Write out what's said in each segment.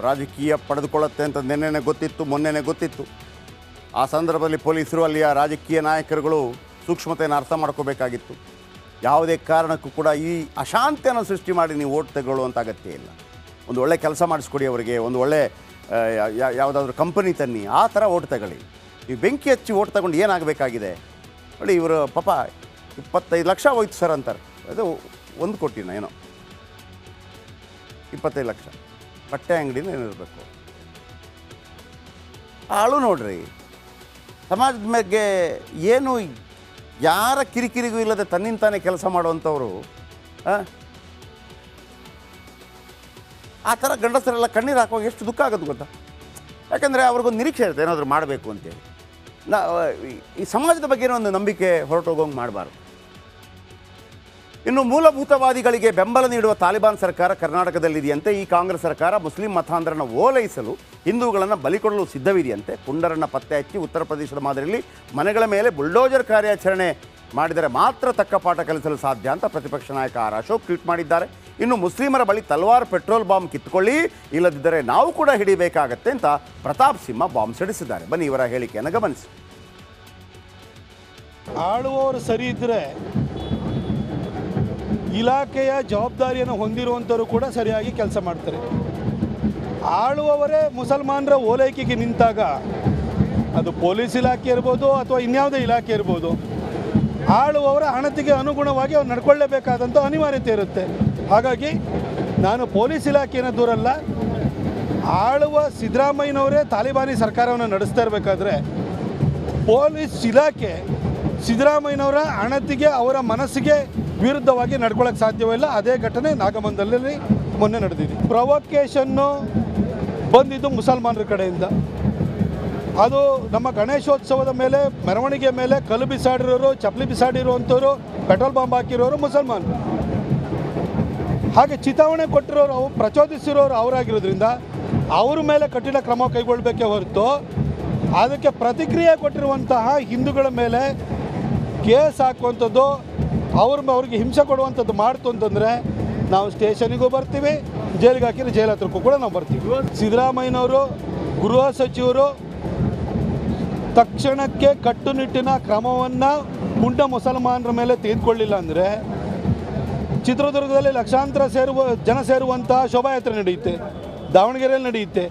ರಾಜಕೀಯ ಪಡೆದುಕೊಳ್ಳುತ್ತೆ ಅಂತ ನಿನ್ನೆನೇ ಗೊತ್ತಿತ್ತು, ಮೊನ್ನೆನೇ ಗೊತ್ತಿತ್ತು. ಆ ಸಂದರ್ಭದಲ್ಲಿ ಪೊಲೀಸರು, ಅಲ್ಲಿಯ ರಾಜಕೀಯ ನಾಯಕರುಗಳು ಸೂಕ್ಷ್ಮತೆಯನ್ನು ಅರ್ಥ ಮಾಡ್ಕೋಬೇಕಾಗಿತ್ತು. ಯಾವುದೇ ಕಾರಣಕ್ಕೂ ಕೂಡ ಈ ಅಶಾಂತಿಯನ್ನು ಸೃಷ್ಟಿ ಮಾಡಿ ನೀವು ಓಟ್ ತಗೊಳ್ಳುವಂಥ ಅಗತ್ಯ ಇಲ್ಲ. ಒಂದು ಒಳ್ಳೆ ಕೆಲಸ ಮಾಡಿಸ್ಕೊಡಿ ಅವರಿಗೆ, ಒಂದು ಒಳ್ಳೆ ಯಾವುದಾದ್ರೂ ಕಂಪನಿ ತನ್ನಿ, ಆ ಥರ ಓಟ್ ತಗೊಳ್ಳಿ. ಈ ಬೆಂಕಿ ಹಚ್ಚಿ ಓಟ್ ತಗೊಂಡು ಏನಾಗಬೇಕಾಗಿದೆ ನೋಡಿ. ಇವರು ಪಾಪ 25 ಲಕ್ಷ ಹೋಯ್ತು ಸರ್ ಅಂತಾರೆ. ಅದು 1 ಕೋಟಿನ ಏನೋ 25 ಲಕ್ಷ ಬಟ್ಟೆ ಅಂಗಡಿನ ಏನಿರಬೇಕು. ಆಳು ನೋಡ್ರಿ, ಸಮಾಜದ ಮೇಲೆ ಏನು ಯಾರ ಕಿರಿಕಿರಿಗೂ ಇಲ್ಲದೆ ತನ್ನಿಂತಾನೇ ಕೆಲಸ ಮಾಡುವಂಥವ್ರು ಆ ಥರ ಗಂಡಸರೆಲ್ಲ ಕಣ್ಣೀರು ಹಾಕುವಾಗ ಎಷ್ಟು ದುಃಖ ಆಗೋದು ಗೊತ್ತಾ. ಯಾಕಂದರೆ ಅವ್ರಿಗೊಂದು ನಿರೀಕ್ಷೆ ಇರುತ್ತೆ ಏನಾದರೂ ಮಾಡಬೇಕು ಅಂತೇಳಿ. ಈ ಸಮಾಜದ ಬಗ್ಗೆ ಒಂದು ನಂಬಿಕೆ ಹೊರಟೋಗೋಂಗೆ ಮಾಡಬಾರ್ದು. ಇನ್ನು ಮೂಲಭೂತವಾದಿಗಳಿಗೆ ಬೆಂಬಲ ನೀಡುವ ತಾಲಿಬಾನ್ ಸರ್ಕಾರ ಕರ್ನಾಟಕದಲ್ಲಿದೆಯಂತೆ. ಈ ಕಾಂಗ್ರೆಸ್ ಸರ್ಕಾರ ಮುಸ್ಲಿಂ ಮತಾಂಧರನ್ನು ಓಲೈಸಲು ಹಿಂದೂಗಳನ್ನು ಬಲಿಕೊಡಲು ಸಿದ್ಧವಿದೆಯಂತೆ. ಪುಂಡರನ್ನು ಪತ್ತೆ ಹಚ್ಚಿ ಉತ್ತರ ಪ್ರದೇಶದ ಮಾದರಿಯಲ್ಲಿ ಮನೆಗಳ ಮೇಲೆ ಬುಲ್ಡೋಜರ್ ಕಾರ್ಯಾಚರಣೆ ಮಾಡಿದರೆ ಮಾತ್ರ ತಕ್ಕ ಪಾಠ ಕಲಿಸಲು ಸಾಧ್ಯ ಅಂತ ಪ್ರತಿಪಕ್ಷ ನಾಯಕ ಆರ್ ಅಶೋಕ್ ಟ್ವೀಟ್ ಮಾಡಿದ್ದಾರೆ. ಇನ್ನು ಮುಸ್ಲಿಮರ ಬಳಿ ತಲ್ವಾರ್, ಪೆಟ್ರೋಲ್ ಬಾಂಬ್ ಕಿತ್ತುಕೊಳ್ಳಿ, ಇಲ್ಲದಿದ್ದರೆ ನಾವು ಕೂಡ ಹಿಡಿಬೇಕಾಗತ್ತೆ ಅಂತ ಪ್ರತಾಪ್ ಸಿಂಹ ಬಾಂಬ್ ಸಿಡಿಸಿದ್ದಾರೆ. ಬನ್ನಿ ಇವರ ಹೇಳಿಕೆಯನ್ನು ಗಮನಿಸಿ. ಆಳುವವರು ಸರಿ ಇದ್ದರೆ ಇಲಾಖೆಯ ಜವಾಬ್ದಾರಿಯನ್ನು ಹೊಂದಿರುವಂಥವರು ಕೂಡ ಸರಿಯಾಗಿ ಕೆಲಸ ಮಾಡ್ತಾರೆ. ಆಳುವವರೇ ಮುಸಲ್ಮಾನರ ಓಲೈಕೆಗೆ ನಿಂತಾಗ ಅದು ಪೊಲೀಸ್ ಇಲಾಖೆ ಇರ್ಬೋದು ಅಥವಾ ಇನ್ಯಾವುದೇ ಇಲಾಖೆ ಇರ್ಬೋದು, ಆಳುವವರ ಅಣತಿಗೆ ಅನುಗುಣವಾಗಿ ಅವ್ರು ನಡ್ಕೊಳ್ಳೇಬೇಕಾದಂಥ ಅನಿವಾರ್ಯತೆ ಇರುತ್ತೆ. ಹಾಗಾಗಿ ನಾನು ಪೊಲೀಸ್ ಇಲಾಖೆಯನ್ನು ದೂರಲ್ಲ, ಆಳುವ ಸಿದ್ದರಾಮಯ್ಯನವರೇ ತಾಲಿಬಾನಿ ಸರ್ಕಾರವನ್ನು ನಡೆಸ್ತಾ ಇರಬೇಕಾದ್ರೆ ಪೊಲೀಸ್ ಇಲಾಖೆ ಸಿದ್ದರಾಮಯ್ಯನವರ ಅಣತಿಗೆ, ಅವರ ಮನಸ್ಸಿಗೆ ವಿರುದ್ಧವಾಗಿ ನಡ್ಕೊಳ್ಳೋಕ್ಕೆ ಸಾಧ್ಯವಿಲ್ಲ. ಅದೇ ಘಟನೆ ನಾಗಮಂಗಲದಲ್ಲಿ ಮೊನ್ನೆ ನಡೆದಿದೆ. ಪ್ರೊವೊಕೇಷನ್ನು ಬಂದಿದ್ದು ಮುಸಲ್ಮಾನರ ಕಡೆಯಿಂದ. ಅದು ನಮ್ಮ ಗಣೇಶೋತ್ಸವದ ಮೇಲೆ, ಮೆರವಣಿಗೆ ಮೇಲೆ ಕಲ್ಲು ಬಿಸಾಡಿರೋರು, ಚಪ್ಪಲಿ ಬಿಸಾಡಿರುವಂಥವ್ರು, ಪೆಟ್ರೋಲ್ ಬಾಂಬ್ ಹಾಕಿರೋರು ಮುಸಲ್ಮಾನರು. ಹಾಗೆ ಚಿತಾವಣೆ ಕೊಟ್ಟಿರೋರು, ಪ್ರಚೋದಿಸಿರೋರು ಅವರಾಗಿರೋದ್ರಿಂದ ಅವ್ರ ಮೇಲೆ ಕಠಿಣ ಕ್ರಮ ಕೈಗೊಳ್ಳಬೇಕೇ ಹೊರತು ಅದಕ್ಕೆ ಪ್ರತಿಕ್ರಿಯೆ ಕೊಟ್ಟಿರುವಂತಹ ಹಿಂದೂಗಳ ಮೇಲೆ ಕೇಸ್ ಹಾಕುವಂಥದ್ದು, ಅವ್ರಿಗೆ ಹಿಂಸೆ ಕೊಡುವಂಥದ್ದು ಮಾಡ್ತು ಅಂತಂದರೆ ನಾವು ಸ್ಟೇಷನಿಗೂ ಬರ್ತೀವಿ, ಜೈಲಿಗೆ ಹಾಕಿದ್ರೆ ಜೈಲು ಹತ್ರಕ್ಕೂ ಕೂಡ ನಾವು ಬರ್ತೀವಿ. ಸಿದ್ದರಾಮಯ್ಯನವರು, ಗೃಹ ಸಚಿವರು ತಕ್ಷಣಕ್ಕೆ ಕಟ್ಟುನಿಟ್ಟಿನ ಕ್ರಮವನ್ನು ಪುಂಡ ಮುಸಲ್ಮಾನರ ಮೇಲೆ ತೆಗೆದುಕೊಳ್ಳಿಲ್ಲ ಅಂದರೆ ಚಿತ್ರದುರ್ಗದಲ್ಲಿ ಲಕ್ಷಾಂತರ ಜನ ಸೇರುವಂತಹ ಶೋಭಾಯಾತ್ರೆ ನಡೆಯುತ್ತೆ, ದಾವಣಗೆರೆಯಲ್ಲಿ ನಡೆಯುತ್ತೆ,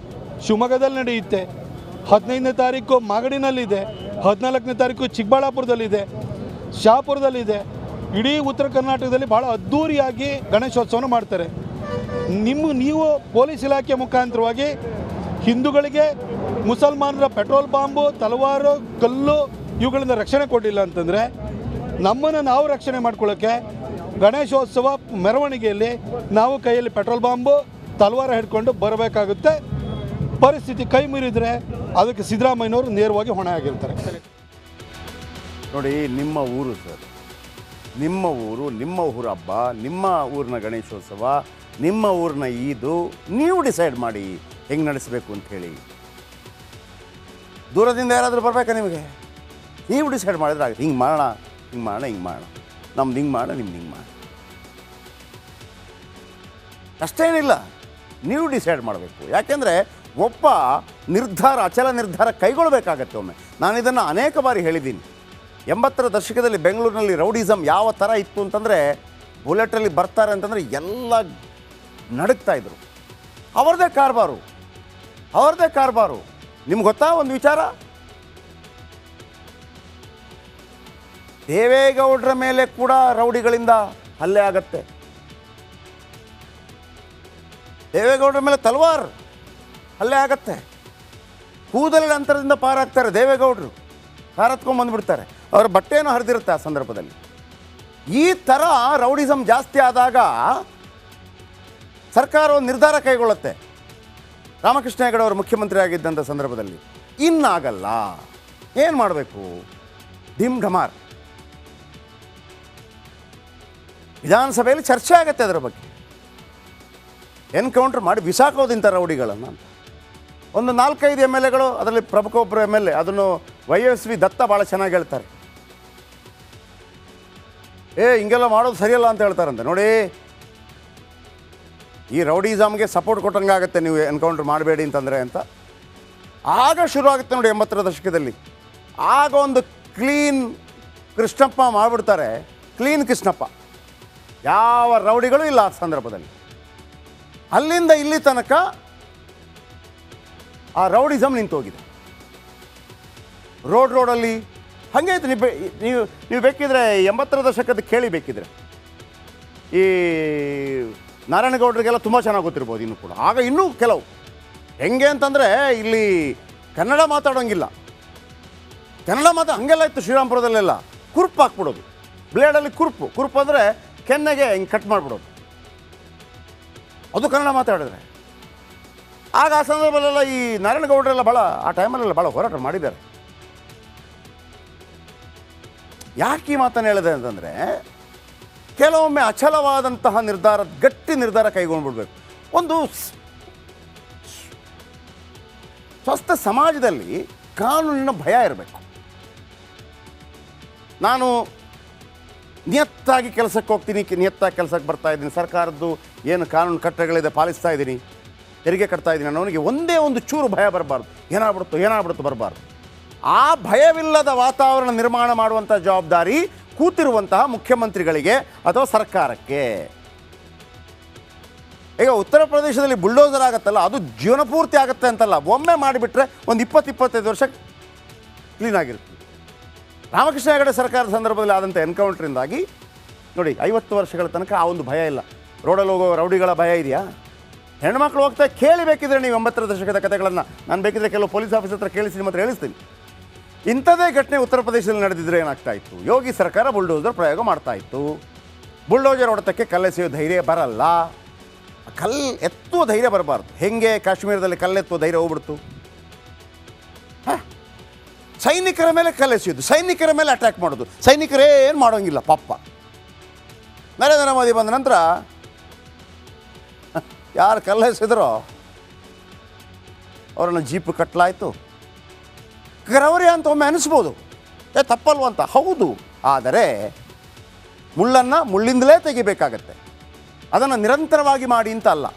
ಶಿವಮೊಗ್ಗದಲ್ಲಿ ನಡೆಯುತ್ತೆ, 15ನೇ ತಾರೀಕು ಮಾಗಡಿನಲ್ಲಿದೆ, 14ನೇ ತಾರೀಕು ಚಿಕ್ಕಬಳ್ಳಾಪುರದಲ್ಲಿದೆ, ಶಾಪುರದಲ್ಲಿದೆ. ಇಡೀ ಉತ್ತರ ಕರ್ನಾಟಕದಲ್ಲಿ ಭಾಳ ಅದ್ಧೂರಿಯಾಗಿ ಗಣೇಶೋತ್ಸವನ ಮಾಡ್ತಾರೆ. ನೀವು ಪೊಲೀಸ್ ಇಲಾಖೆ ಮುಖಾಂತರವಾಗಿ ಹಿಂದೂಗಳಿಗೆ ಮುಸಲ್ಮಾನರ ಪೆಟ್ರೋಲ್ ಬಾಂಬು, ತಲವಾರು, ಕಲ್ಲು ಇವುಗಳಿಂದ ರಕ್ಷಣೆ ಕೊಡಲಿಲ್ಲ ಅಂತಂದರೆ ನಮ್ಮನ್ನು ನಾವು ರಕ್ಷಣೆ ಮಾಡ್ಕೊಳ್ಳೋಕ್ಕೆ ಗಣೇಶೋತ್ಸವ ಮೆರವಣಿಗೆಯಲ್ಲಿ ನಾವು ಕೈಯಲ್ಲಿ ಪೆಟ್ರೋಲ್ ಬಾಂಬು, ತಲವಾರ ಹಿಡ್ಕೊಂಡು ಬರಬೇಕಾಗುತ್ತೆ. ಪರಿಸ್ಥಿತಿ ಕೈ ಮೀರಿದರೆ ಅದಕ್ಕೆ ಸಿದ್ದರಾಮಯ್ಯನವರು ನೇರವಾಗಿ ಹೊಣೆ ಆಗಿರ್ತಾರೆ. ನೋಡಿ, ನಿಮ್ಮ ಊರು ಸರ್, ನಿಮ್ಮ ಊರು, ನಿಮ್ಮ ಊರ ಹಬ್ಬ, ನಿಮ್ಮ ಊರಿನ ಗಣೇಶೋತ್ಸವ, ನಿಮ್ಮ ಊರಿನ ಈದು ನೀವು ಡಿಸೈಡ್ ಮಾಡಿ ಹೆಂಗೆ ನಡೆಸಬೇಕು ಅಂತ ಹೇಳಿ. ದೂರದಿಂದ ಯಾರಾದರೂ ಬರಬೇಕಾ ನಿಮಗೆ? ನೀವು ಡಿಸೈಡ್ ಮಾಡಿದ್ರೆ ಆಗುತ್ತೆ. ಹಿಂಗೆ ಮಾಡೋಣ, ಹಿಂಗೆ ಮಾಡೋಣ, ಹಿಂಗೆ ಮಾಡೋಣ, ನಮ್ದು ಹಿಂಗೆ ಮಾಡೋಣ, ನಿಮ್ದು ಹಿಂಗೆ ಮಾಡೋಣ, ಅಷ್ಟೇನಿಲ್ಲ. ನೀವು ಡಿಸೈಡ್ ಮಾಡಬೇಕು. ಯಾಕೆಂದರೆ ಒಬ್ಬ ನಿರ್ಧಾರ, ಅಚಲ ನಿರ್ಧಾರ ಕೈಗೊಳ್ಳಬೇಕಾಗತ್ತೆ ಒಮ್ಮೆ. ನಾನು ಇದನ್ನು ಅನೇಕ ಬಾರಿ ಹೇಳಿದ್ದೀನಿ. 80ರ ದಶಕದಲ್ಲಿ ಬೆಂಗಳೂರಿನಲ್ಲಿ ರೌಡಿಸಮ್ ಯಾವ ಥರ ಇತ್ತು ಅಂತಂದರೆ, ಬುಲೆಟಲ್ಲಿ ಬರ್ತಾರೆ ಅಂತಂದರೆ ಎಲ್ಲ ನಡುಗ್ತಾಯಿದ್ರು. ಅವ್ರದ್ದೇ ಕಾರ್ಬಾರು. ನಿಮ್ಗೆ ಗೊತ್ತಾ ಒಂದು ವಿಚಾರ? ದೇವೇಗೌಡರ ಮೇಲೆ ಕೂಡ ರೌಡಿಗಳಿಂದ ಹಲ್ಲೆ ಆಗತ್ತೆ. ದೇವೇಗೌಡರ ಮೇಲೆ ತಲವಾರ್ ಹಲ್ಲೆ ಆಗತ್ತೆ. ಕೂದಲಿನ ಅಂತರದಿಂದ ಪಾರಾಗ್ತಾರೆ ದೇವೇಗೌಡರು, ಕಾರತ್ಕೊಂಡ್ಬಂದುಬಿಡ್ತಾರೆ. ಅವರ ಬಟ್ಟೆನೂ ಹರಿದಿರುತ್ತೆ ಆ ಸಂದರ್ಭದಲ್ಲಿ. ಈ ಥರ ರೌಡಿಸಮ್ ಜಾಸ್ತಿ ಆದಾಗ ಸರ್ಕಾರ ಒಂದು ನಿರ್ಧಾರ ಕೈಗೊಳ್ಳುತ್ತೆ. ರಾಮಕೃಷ್ಣ ಹೆಗಡೆ ಅವರು ಮುಖ್ಯಮಂತ್ರಿ ಆಗಿದ್ದಂಥ ಸಂದರ್ಭದಲ್ಲಿ ಇನ್ನಾಗಲ್ಲ, ಏನು ಮಾಡಬೇಕು? ಧಿಮ್ ಢಮಾರ್ ವಿಧಾನಸಭೆಯಲ್ಲಿ ಚರ್ಚೆ ಆಗುತ್ತೆ ಅದರ ಬಗ್ಗೆ. ಎನ್ಕೌಂಟರ್ ಮಾಡಿ ಬಿಸಾಕೋದಿಂಥ ರೌಡಿಗಳನ್ನು ಅಂತ. ಒಂದು 4-5 MLAಗಳು, ಅದರಲ್ಲಿ ಪ್ರಮುಖ ಒಬ್ಬರು MLA, ಅದನ್ನು YSV ದತ್ತ ಭಾಳ ಚೆನ್ನಾಗಿ ಹೇಳ್ತಾರೆ. ಹಿಂಗೆಲ್ಲ ಮಾಡೋದು ಸರಿಯಲ್ಲ ಅಂತ ಹೇಳ್ತಾರಂತೆ. ನೋಡಿ, ಈ ರೌಡಿಸಮ್ಗೆ ಸಪೋರ್ಟ್ ಕೊಟ್ಟಂಗಾಗುತ್ತೆ ನೀವು ಎನ್ಕೌಂಟ್ರ್ ಮಾಡಬೇಡಿ ಅಂತಂದರೆ ಅಂತ. ಆಗ ಶುರು ಆಗುತ್ತೆ ನೋಡಿ 80ರ ದಶಕದಲ್ಲಿ. ಆಗ ಒಂದು ಕ್ಲೀನ್ ಕೃಷ್ಣಪ್ಪ ಮಾಡಿಬಿಡ್ತಾರೆ, ಕ್ಲೀನ್ ಕೃಷ್ಣಪ್ಪ, ಯಾವ ರೌಡಿಗಳು ಇಲ್ಲ ಆ ಸಂದರ್ಭದಲ್ಲಿ. ಅಲ್ಲಿಂದ ಇಲ್ಲಿ ತನಕ ಆ ರೌಡಿಸಮ್ ನಿಂತೋಗಿದೆ. ರೋಡಲ್ಲಿ ಹಾಗೆ ಆಯ್ತು. ನೀವು ಬೇಕಿದ್ರೆ 80ರ ದಶಕದ ಕೇಳಿ ಬೇಕಿದ್ರೆ ಈ ನಾರಾಯಣಗೌಡರಿಗೆಲ್ಲ ತುಂಬ ಚೆನ್ನಾಗಿ ಗೊತ್ತಿರ್ಬೋದು ಇನ್ನೂ ಕೂಡ. ಆಗ ಇನ್ನೂ ಕೆಲವು ಹೆಂಗೆ ಅಂತಂದರೆ ಇಲ್ಲಿ ಕನ್ನಡ ಮಾತಾಡೋಂಗಿಲ್ಲ, ಹಂಗೆಲ್ಲ ಇತ್ತು ಶ್ರೀರಾಮ್ಪುರದಲ್ಲೆಲ್ಲ. ಕುರುಪು ಹಾಕ್ಬಿಡೋದು, ಬ್ಲೇಡಲ್ಲಿ ಕುರುಪು ಅಂದರೆ ಕೆನ್ನೆಗೆ ಹಿಂಗೆ ಕಟ್ ಮಾಡಿಬಿಡೋದು, ಅದು ಕನ್ನಡ ಮಾತಾಡಿದ್ರೆ. ಆಗ ಆ ಸಂದರ್ಭದಲ್ಲೆಲ್ಲ ಈ ನಾರಾಯಣಗೌಡರೆಲ್ಲ ಭಾಳ ಆ ಟೈಮಲ್ಲೆಲ್ಲ ಭಾಳ ಹೋರಾಟ ಮಾಡಿದ್ದಾರೆ. ಯಾಕೆ ಈ ಮಾತನ್ನು ಹೇಳಿದೆ ಅಂತಂದರೆ, ಕೆಲವೊಮ್ಮೆ ಅಚಲವಾದಂತಹ ನಿರ್ಧಾರ, ಗಟ್ಟಿ ನಿರ್ಧಾರ ಕೈಗೊಂಡ್ಬಿಡ್ಬೇಕು. ಒಂದು ಸ್ವಸ್ಥ ಸಮಾಜದಲ್ಲಿ ಕಾನೂನಿನ ಭಯ ಇರಬೇಕು. ನಾನು ನಿಯತ್ತಾಗಿ ಕೆಲಸಕ್ಕೆ ಹೋಗ್ತೀನಿ, ನಿಯತ್ತಾಗಿ ಕೆಲಸಕ್ಕೆ ಬರ್ತಾ ಇದ್ದೀನಿ, ಸರ್ಕಾರದ್ದು ಏನು ಕಾನೂನು ಕಟ್ಟಳೆಗಳಿದೆ ಪಾಲಿಸ್ತಾ ಇದ್ದೀನಿ, ತೆರಿಗೆ ಕಟ್ತಾ ಇದ್ದೀನಿ ಅನ್ನೋನಿಗೆ ಒಂದೇ ಒಂದು ಚೂರು ಭಯ ಬರಬಾರ್ದು. ಏನಾಗ್ಬಿಡುತ್ತೋ ಬರಬಾರ್ದು. ಆ ಭಯವಿಲ್ಲದ ವಾತಾವರಣ ನಿರ್ಮಾಣ ಮಾಡುವಂಥ ಜವಾಬ್ದಾರಿ ಕೂತಿರುವಂತಹ ಮುಖ್ಯಮಂತ್ರಿಗಳಿಗೆ ಅಥವಾ ಸರ್ಕಾರಕ್ಕೆ. ಈಗ ಉತ್ತರ ಪ್ರದೇಶದಲ್ಲಿ ಬುಲ್ಡೋಸರ್ ಆಗುತ್ತಲ್ಲ, ಅದು ಜೀವನ ಪೂರ್ತಿ ಆಗುತ್ತೆ ಅಂತಲ್ಲ, ಒಮ್ಮೆ ಮಾಡಿಬಿಟ್ರೆ ಒಂದು 20-25 ವರ್ಷ ಕ್ಲೀನಾಗಿರುತ್ತೆ. ರಾಮಕೃಷ್ಣ ಹೆಗಡೆ ಸರ್ಕಾರದ ಸಂದರ್ಭದಲ್ಲಿ ಆದಂಥ ಎನ್ಕೌಂಟ್ರಿಂದಾಗಿ ನೋಡಿ 50 ವರ್ಷಗಳ ತನಕ ಆ ಒಂದು ಭಯ ಇಲ್ಲ. ರೋಡಲ್ಲಿ ಹೋಗೋ ರೌಡಿಗಳ ಭಯ ಇದೆಯಾ? ಹೆಣ್ಮಕ್ಳು ಹೋಗ್ತಾ ಕೇಳಿ ಬೇಕಿದ್ರೆ ನೀವು 80ರ ದಶಕದ ಕಥೆಗಳನ್ನು. ನಾನು ಬೇಕಿದ್ರೆ ಕೆಲವು ಪೊಲೀಸ್ ಆಫೀಸ್ ಹತ್ರ ಕೇಳಿಸಿ ನಿಮ್ಮ ಹತ್ರ ಹೇಳಿಸ್ತೀನಿ. ಇಂಥದೇ ಘಟನೆ ಉತ್ತರ ಪ್ರದೇಶದಲ್ಲಿ ನಡೆದಿದ್ರೆ ಏನಾಗ್ತಾ ಇತ್ತು? ಯೋಗಿ ಸರ್ಕಾರ ಬುಲ್ಡೋಸರ್ ಪ್ರಯೋಗ ಮಾಡ್ತಾ ಇತ್ತು. ಬುಲ್ಡೋಸರ್ ಹೊಡೆತಕ್ಕೆ ಕಲ್ಲೆಸೆಯೋ ಧೈರ್ಯ ಬರಲ್ಲ, ಎತ್ತುವ ಧೈರ್ಯ ಬರಬಾರ್ದು. ಹೆಂಗೆ ಕಾಶ್ಮೀರದಲ್ಲಿ ಕಲ್ಲೆತ್ತುವ ಧೈರ್ಯ ಹೋಗ್ಬಿಡ್ತು? ಸೈನಿಕರ ಮೇಲೆ ಕಲ್ಲೆಸೆಯೋದು, ಸೈನಿಕರ ಮೇಲೆ ಅಟ್ಯಾಕ್ ಮಾಡೋದು, ಸೈನಿಕರೇನು ಮಾಡೋಂಗಿಲ್ಲ ಪಾಪ. ನರೇಂದ್ರ ಮೋದಿ ಬಂದ ನಂತರ ಯಾರು ಕಲ್ಲೆಸೆದ್ರೋ ಅವರನ್ನು ಜೀಪ್ ಕಟ್ಟಲಾಯಿತು. ಕ್ರೌರ್ಯ ಅಂತ ಒಮ್ಮೆ ಅನಿಸ್ಬೋದು, ತಪ್ಪಲ್ವಂತ, ಹೌದು. ಆದರೆ ಮುಳ್ಳನ್ನು ಮುಳ್ಳಿಂದಲೇ ತೆಗಿಬೇಕಾಗತ್ತೆ, ಅದನ್ನು ನಿರಂತರವಾಗಿ ಮಾಡಿ ಅಂತ ಅಲ್ಲ.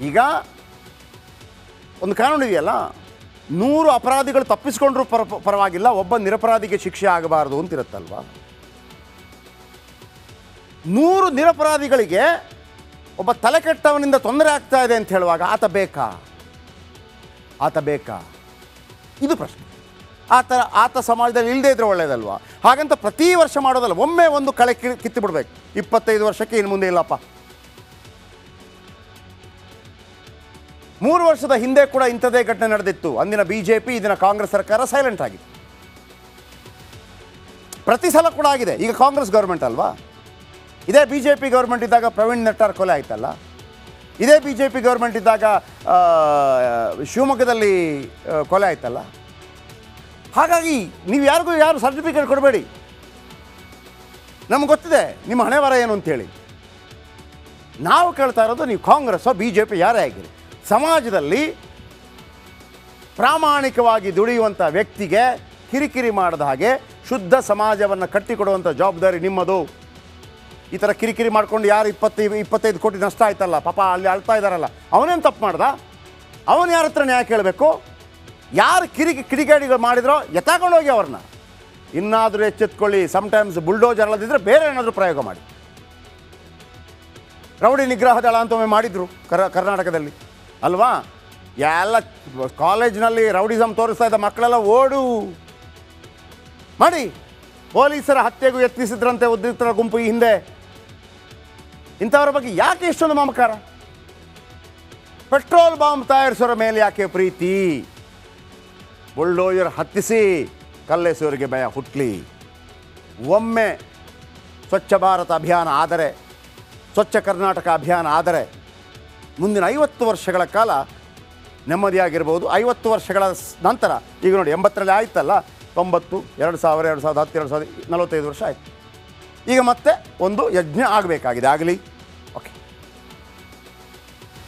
ಈಗ ಒಂದು ಕಾನೂನು ಇದೆಯಲ್ಲ, 100 ಅಪರಾಧಿಗಳು ತಪ್ಪಿಸ್ಕೊಂಡ್ರೂ ಪರವಾಗಿಲ್ಲ, ಒಬ್ಬ ನಿರಪರಾಧಿಗೆ ಶಿಕ್ಷೆ ಆಗಬಾರ್ದು ಅಂತಿರುತ್ತಲ್ವ. 100 ನಿರಪರಾಧಿಗಳಿಗೆ ಒಬ್ಬ ತಲೆಕೆಟ್ಟವನಿಂದ ತೊಂದರೆ ಆಗ್ತಾ ಇದೆ ಅಂತ ಹೇಳುವಾಗ ಆತ ಬೇಕಾ? ಇದು ಪ್ರಶ್ನೆ. ಆತ ಸಮಾಜದಲ್ಲಿ ಇಲ್ಲದೇ ಇದ್ರೆ ಒಳ್ಳೆಯದಲ್ವಾ? ಹಾಗಂತ ಪ್ರತಿ ವರ್ಷ ಮಾಡೋದಲ್ಲ, ಒಮ್ಮೆ ಒಂದು ಕಳೆ ಕಿತ್ತು ಬಿಡಬೇಕು. 25 ವರ್ಷಕ್ಕೆ ಇನ್ನು ಮುಂದೆ ಇಲ್ಲಪ್ಪ. 3 ವರ್ಷದ ಹಿಂದೆ ಕೂಡ ಇಂಥದೇ ಘಟನೆ ನಡೆದಿತ್ತು. ಅಂದಿನ BJP, ಇದನ್ನ ಕಾಂಗ್ರೆಸ್ ಸರ್ಕಾರ ಸೈಲೆಂಟ್ ಆಗಿತ್ತು. ಪ್ರತಿ ಸಲ ಕೂಡ ಆಗಿದೆ. ಈಗ ಕಾಂಗ್ರೆಸ್ ಗೌರ್ಮೆಂಟ್ ಅಲ್ವಾ? ಇದೇ BJP ಗೌರ್ಮೆಂಟ್ ಇದ್ದಾಗ ಪ್ರವೀಣ್ ನೆಟ್ಟಾರ್ ಕೊಲೆ ಆಯ್ತಲ್ಲ, ಇದೇ BJP ಗೌರ್ಮೆಂಟ್ ಇದ್ದಾಗ ಶಿವಮೊಗ್ಗದಲ್ಲಿ ಕೊಲೆ ಆಯ್ತಲ್ಲ. ಹಾಗಾಗಿ ನೀವು ಯಾರು ಸರ್ಟಿಫಿಕೇಟ್ ಕೊಡಬೇಡಿ, ನಮ್ಗೆ ಗೊತ್ತಿದೆ ನಿಮ್ಮ ಹಣೆ ಬರ ಏನು ಅಂತೇಳಿ. ನಾವು ಕೇಳ್ತಾ ಇರೋದು, ನೀವು ಕಾಂಗ್ರೆಸ್ಸೋ BJP ಯಾರೇ ಆಗಿರಿ, ಸಮಾಜದಲ್ಲಿ ಪ್ರಾಮಾಣಿಕವಾಗಿ ದುಡಿಯುವಂಥ ವ್ಯಕ್ತಿಗೆ ಕಿರಿಕಿರಿ ಮಾಡದ ಹಾಗೆ ಶುದ್ಧ ಸಮಾಜವನ್ನು ಕಟ್ಟಿಕೊಡುವಂಥ ಜವಾಬ್ದಾರಿ ನಿಮ್ಮದು. ಈ ಥರ ಕಿರಿಕಿರಿ ಮಾಡ್ಕೊಂಡು ಯಾರು 20-25 ಕೋಟಿ ನಷ್ಟ ಆಯ್ತಲ್ಲ ಪಾಪ, ಅಲ್ಲಿ ಅಳ್ತಾ ಇದ್ದಾರಲ್ಲ, ಅವನೇನು ತಪ್ಪು ಮಾಡ್ದ? ಅವನು ಯಾರ ಹತ್ರ ನ್ಯಾಯ ಕೇಳಬೇಕು? ಯಾರು ಕಿಡಿಗೇಡಿಗಳು ಮಾಡಿದ್ರೋ ಎತ್ತಾಕೊಂಡು ಹೋಗಿ ಅವ್ರನ್ನ. ಇನ್ನಾದರೂ ಎಚ್ಚೆತ್ಕೊಳ್ಳಿ. ಸಮ್ಟೈಮ್ಸ್ ಬುಲ್ಡೋಜರ್ ಅಲ್ಲದಿದ್ದರೆ ಬೇರೆ ಏನಾದರೂ ಪ್ರಯೋಗ ಮಾಡಿ. ರೌಡಿ ನಿಗ್ರಹ ದಳ ಅಂತ ಒಮ್ಮೆ ಮಾಡಿದರು ಕರ್ನಾಟಕದಲ್ಲಿ ಅಲ್ವಾ? ಎಲ್ಲ ಕಾಲೇಜಿನಲ್ಲಿ ರೌಡಿಸಮ್ ತೋರಿಸ್ತಾ ಇದ್ದ ಮಕ್ಕಳೆಲ್ಲ ಓಡು ಮಾಡಿ ಪೊಲೀಸರ ಹತ್ಯೆಗೂ ಯತ್ನಿಸಿದ್ರಂತೆ ಉದ್ರಿಕ್ತರ ಗುಂಪು ಈ ಹಿಂದೆ. ಇಂಥವರ ಬಗ್ಗೆ ಯಾಕೆ ಇಷ್ಟೊಂದು ಮಮಕಾರ? ಪೆಟ್ರೋಲ್ ಬಾಂಬ್ ತಯಾರಿಸೋರ ಮೇಲೆ ಯಾಕೆ ಪ್ರೀತಿ? ಬುಲ್ಡೋಜರ್ ಹತ್ತಿಸಿ ಕಲ್ಲೆಸೋರಿಗೆ ಭಯ ಹುಟ್ಟಲಿ. ಒಮ್ಮೆ ಸ್ವಚ್ಛ ಭಾರತ ಅಭಿಯಾನ ಆದರೆ, ಸ್ವಚ್ಛ ಕರ್ನಾಟಕ ಅಭಿಯಾನ ಆದರೆ ಮುಂದಿನ 50 ವರ್ಷಗಳ ಕಾಲ ನೆಮ್ಮದಿಯಾಗಿರ್ಬೋದು. 50 ವರ್ಷಗಳ ನಂತರ ಈಗ ನೋಡಿ 80ರಲ್ಲಿ ಆಯ್ತಲ್ಲ, 90, 2000, 2010, 2045 ವರ್ಷ ಆಯಿತು. ಈಗ ಮತ್ತೆ ಒಂದು ಯಜ್ಞ ಆಗಬೇಕಾಗಿದೆ. ಆಗಲಿ.